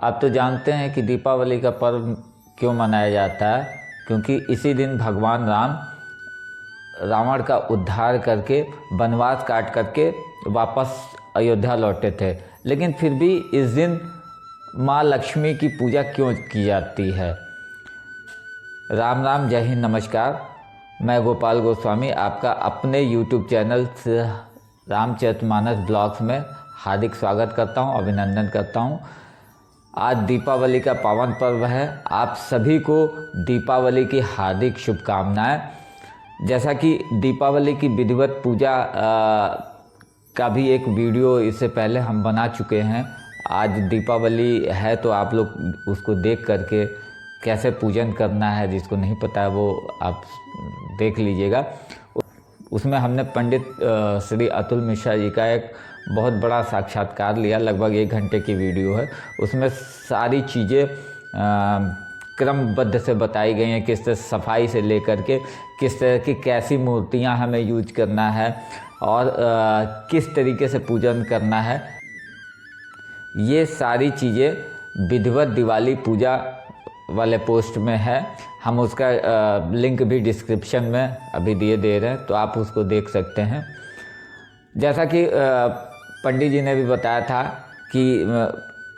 आप तो जानते हैं कि दीपावली का पर्व क्यों मनाया जाता है, क्योंकि इसी दिन भगवान राम रावण का उद्धार करके वनवास काट करके वापस अयोध्या लौटे थे। लेकिन फिर भी इस दिन माँ लक्ष्मी की पूजा क्यों की जाती है। राम राम, जय हिंद, नमस्कार। मैं गोपाल गोस्वामी आपका अपने YouTube चैनल से रामचरितमानस ब्लॉग्स में हार्दिक स्वागत करता हूं, अभिनंदन करता हूं। आज दीपावली का पावन पर्व है। आप सभी को दीपावली की हार्दिक शुभकामनाएं। जैसा कि दीपावली की विधिवत पूजा का भी एक वीडियो इससे पहले हम बना चुके हैं। आज दीपावली है तो आप लोग उसको देख करके कैसे पूजन करना है, जिसको नहीं पता है वो आप देख लीजिएगा। उसमें हमने पंडित श्री अतुल मिश्रा जी का एक बहुत बड़ा साक्षात्कार लिया, लगभग 1 घंटे की वीडियो है। उसमें सारी चीज़ें क्रमबद्ध से बताई गई हैं, किस तरह सफाई से लेकर के किस तरह की कैसी मूर्तियां हमें यूज करना है और किस तरीके से पूजन करना है। ये सारी चीज़ें विधिवत दिवाली पूजा वाले पोस्ट में है। हम उसका लिंक भी डिस्क्रिप्शन में अभी दे रहे हैं, तो आप उसको देख सकते हैं। जैसा कि पंडित जी ने भी बताया था कि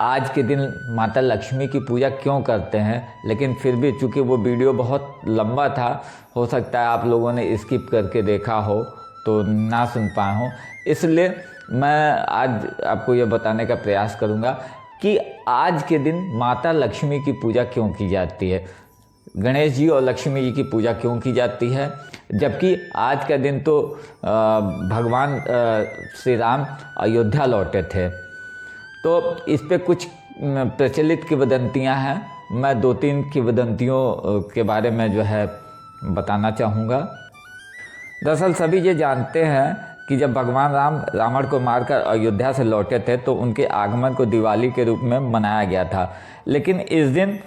आज के दिन माता लक्ष्मी की पूजा क्यों करते हैं, लेकिन फिर भी चूँकि वो वीडियो बहुत लंबा था, हो सकता है आप लोगों ने स्किप करके देखा हो तो ना सुन पाए हो, इसलिए मैं आज आपको ये बताने का प्रयास करूँगा कि आज के दिन माता लक्ष्मी की पूजा क्यों की जाती है, गणेश जी और लक्ष्मी जी की पूजा क्यों की जाती है, जबकि आज का दिन तो भगवान श्री राम अयोध्या लौटे थे। तो इस पे कुछ प्रचलित किंवदंतियाँ हैं। मैं 2-3 किंवदंतियों के बारे में जो है बताना चाहूँगा। दरअसल सभी ये जानते हैं कि जब भगवान राम रावण को मारकर अयोध्या से लौटे थे तो उनके आगमन को दिवाली के रूप में मनाया गया था। लेकिन इस दिन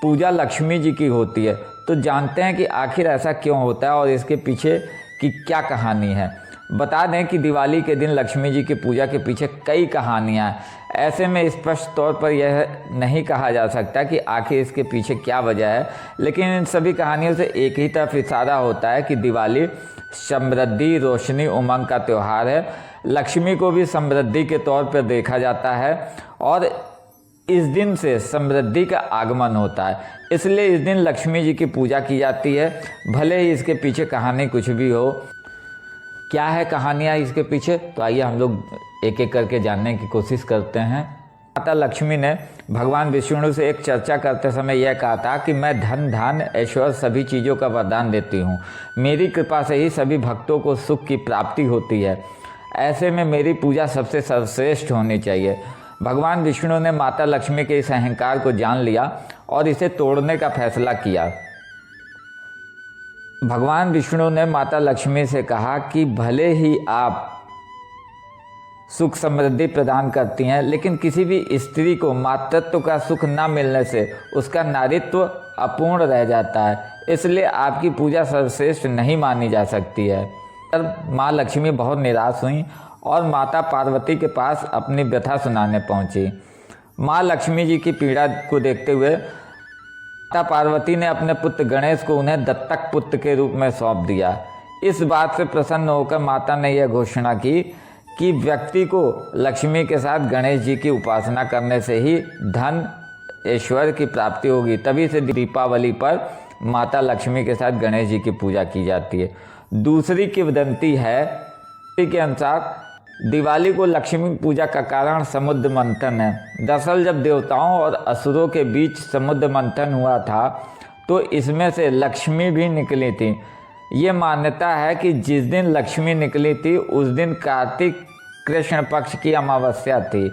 पूजा लक्ष्मी जी की होती है, तो जानते हैं कि आखिर ऐसा क्यों होता है और इसके पीछे की क्या कहानी है। बता दें कि दिवाली के दिन लक्ष्मी जी की पूजा के पीछे कई कहानियाँ हैं। ऐसे में स्पष्ट तौर पर यह नहीं कहा जा सकता कि आखिर इसके पीछे क्या वजह है, लेकिन इन सभी कहानियों से एक ही तरफ इशारा होता है कि दिवाली समृद्धि, रोशनी, उमंग का त्यौहार है। लक्ष्मी को भी समृद्धि के तौर पर देखा जाता है और इस दिन से समृद्धि का आगमन होता है, इसलिए इस दिन लक्ष्मी जी की पूजा की जाती है। भले ही इसके पीछे कहानी कुछ भी हो। क्या है कहानियाँ इसके पीछे, तो आइए हम लोग एक एक करके जानने की कोशिश करते हैं। माता लक्ष्मी ने भगवान विष्णु से एक चर्चा करते समय यह कहा था कि मैं धन, धान्य, ऐश्वर्य सभी चीज़ों का वरदान देती हूँ। मेरी कृपा से ही सभी भक्तों को सुख की प्राप्ति होती है। ऐसे में मेरी पूजा सबसे सर्वश्रेष्ठ होनी चाहिए। भगवान विष्णु ने माता लक्ष्मी के इस अहंकार को जान लिया और इसे तोड़ने का फैसला किया। भगवान विष्णु ने माता लक्ष्मी से कहा कि भले ही आप सुख समृद्धि प्रदान करती हैं, लेकिन किसी भी स्त्री को मातृत्व का सुख न मिलने से उसका नारीत्व अपूर्ण रह जाता है, इसलिए आपकी पूजा सर्वश्रेष्ठ नहीं मानी जा सकती है। माँ लक्ष्मी बहुत निराश हुई और माता पार्वती के पास अपनी व्यथा सुनाने पहुंची। माँ लक्ष्मी जी की पीड़ा को देखते हुए माता पार्वती ने अपने पुत्र गणेश को उन्हें दत्तक पुत्र के रूप में सौंप दिया। इस बात से प्रसन्न होकर माता ने यह घोषणा की कि व्यक्ति को लक्ष्मी के साथ गणेश जी की उपासना करने से ही धन, ऐश्वर्य की प्राप्ति होगी। तभी से दीपावली पर माता लक्ष्मी के साथ गणेश जी की पूजा की जाती है। दूसरी किंवदंती है के अनुसार दिवाली को लक्ष्मी पूजा का कारण समुद्र मंथन है। दरअसल जब देवताओं और असुरों के बीच समुद्र मंथन हुआ था तो इसमें से लक्ष्मी भी निकली थी। ये मान्यता है कि जिस दिन लक्ष्मी निकली थी उस दिन कार्तिक कृष्ण पक्ष की अमावस्या थी।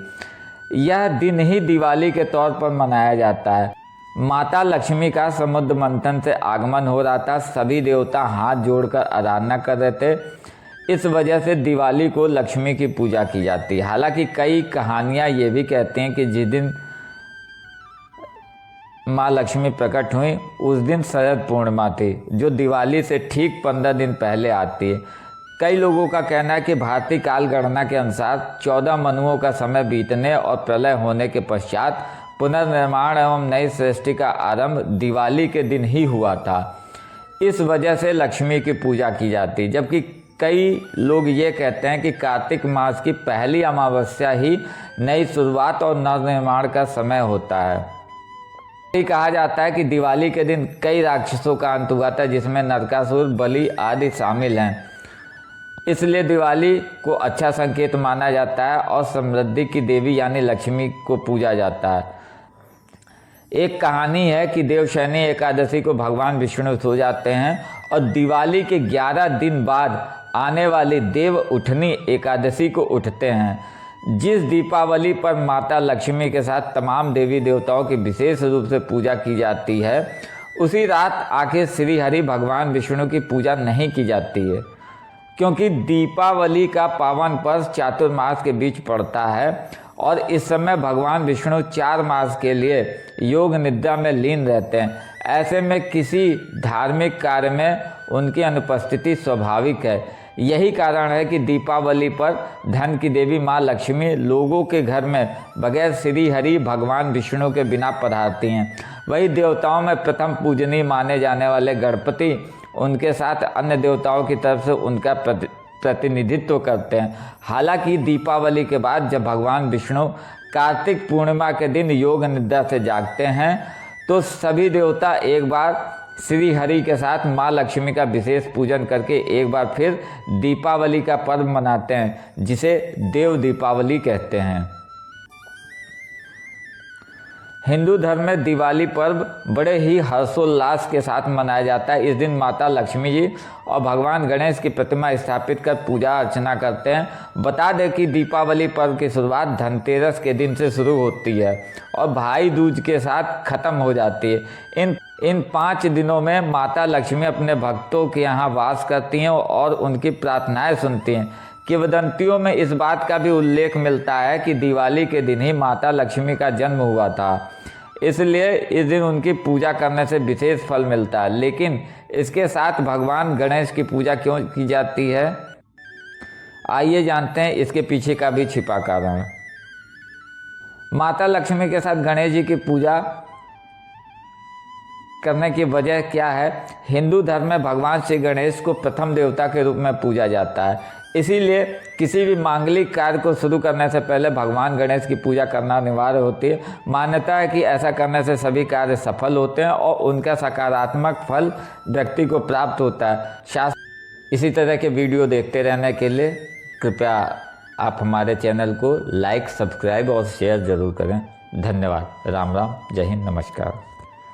यह दिन ही दिवाली के तौर पर मनाया जाता है। माता लक्ष्मी का समुद्र मंथन से आगमन हो रहा था। सभी देवता हाथ जोड़कर आराधना कर रहे थे। इस वजह से दिवाली को लक्ष्मी की पूजा की जाती है। हालांकि कई कहानियाँ ये भी कहती हैं कि जिस दिन माँ लक्ष्मी प्रकट हुई उस दिन शरद पूर्णिमा थी, जो दिवाली से ठीक 15 दिन पहले आती है। कई लोगों का कहना है कि भारतीय काल गणना के अनुसार 14 मनुओं का समय बीतने और प्रलय होने के पश्चात पुनर्निर्माण एवं नई सृष्टि का आरंभ दिवाली के दिन ही हुआ था। इस वजह से लक्ष्मी की पूजा की जाती है। जबकि कई लोग ये कहते हैं कि कार्तिक मास की पहली अमावस्या ही नई शुरुआत और नवनिर्माण का समय होता है। ये कहा जाता है कि दिवाली के दिन कई राक्षसों का अंत हुआ था, जिसमें नरकासुर, बलि आदि शामिल हैं। इसलिए दिवाली को अच्छा संकेत माना जाता है और समृद्धि की देवी यानी लक्ष्मी को पूजा जाता है। एक कहानी है कि देवशयनी एकादशी को भगवान विष्णु सो जाते हैं और दिवाली के 11 दिन बाद आने वाली देव उठनी एकादशी को उठते हैं। जिस दीपावली पर माता लक्ष्मी के साथ तमाम देवी देवताओं की विशेष रूप से पूजा की जाती है, उसी रात आखिर श्री हरि भगवान विष्णु की पूजा नहीं की जाती है, क्योंकि दीपावली का पावन पर्व चातुर्मास के बीच पड़ता है और इस समय भगवान विष्णु 4 मास के लिए योग निद्रा में लीन रहते हैं। ऐसे में किसी धार्मिक कार्य में उनकी अनुपस्थिति स्वाभाविक है। यही कारण है कि दीपावली पर धन की देवी माँ लक्ष्मी लोगों के घर में बगैर श्री हरि भगवान विष्णु के बिना पधारती हैं। वही देवताओं में प्रथम पूजनीय माने जाने वाले गणपति उनके साथ अन्य देवताओं की तरफ से उनका प्रतिनिधित्व करते हैं। हालांकि दीपावली के बाद जब भगवान विष्णु कार्तिक पूर्णिमा के दिन योग निद्रा से जागते हैं, तो सभी देवता एक बार श्री हरि के साथ माँ लक्ष्मी का विशेष पूजन करके एक बार फिर दीपावली का पर्व मनाते हैं, जिसे देव दीपावली कहते हैं। हिंदू धर्म में दिवाली पर्व बड़े ही हर्षोल्लास के साथ मनाया जाता है। इस दिन माता लक्ष्मी जी और भगवान गणेश की प्रतिमा स्थापित कर पूजा अर्चना करते हैं। बता दें कि दीपावली पर्व की शुरुआत धनतेरस के दिन से शुरू होती है और भाई दूज के साथ खत्म हो जाती है। इन 5 दिनों में माता लक्ष्मी अपने भक्तों के यहाँ वास करती हैं और उनकी प्रार्थनाएं सुनती हैं। किंवदंतियों में इस बात का भी उल्लेख मिलता है कि दिवाली के दिन ही माता लक्ष्मी का जन्म हुआ था, इसलिए इस दिन उनकी पूजा करने से विशेष फल मिलता है। लेकिन इसके साथ भगवान गणेश की पूजा क्यों की जाती है, आइए जानते हैं इसके पीछे का भी छिपा कारण। माता लक्ष्मी के साथ गणेश जी की पूजा करने की वजह क्या है? हिंदू धर्म में भगवान श्री गणेश को प्रथम देवता के रूप में पूजा जाता है। इसीलिए किसी भी मांगलिक कार्य को शुरू करने से पहले भगवान गणेश की पूजा करना अनिवार्य होती है। मान्यता है कि ऐसा करने से सभी कार्य सफल होते हैं और उनका सकारात्मक फल व्यक्ति को प्राप्त होता है। इसी तरह के वीडियो देखते रहने के लिए कृपया आप हमारे चैनल को लाइक, सब्सक्राइब और शेयर ज़रूर करें। धन्यवाद। राम राम, जय हिंद, नमस्कार।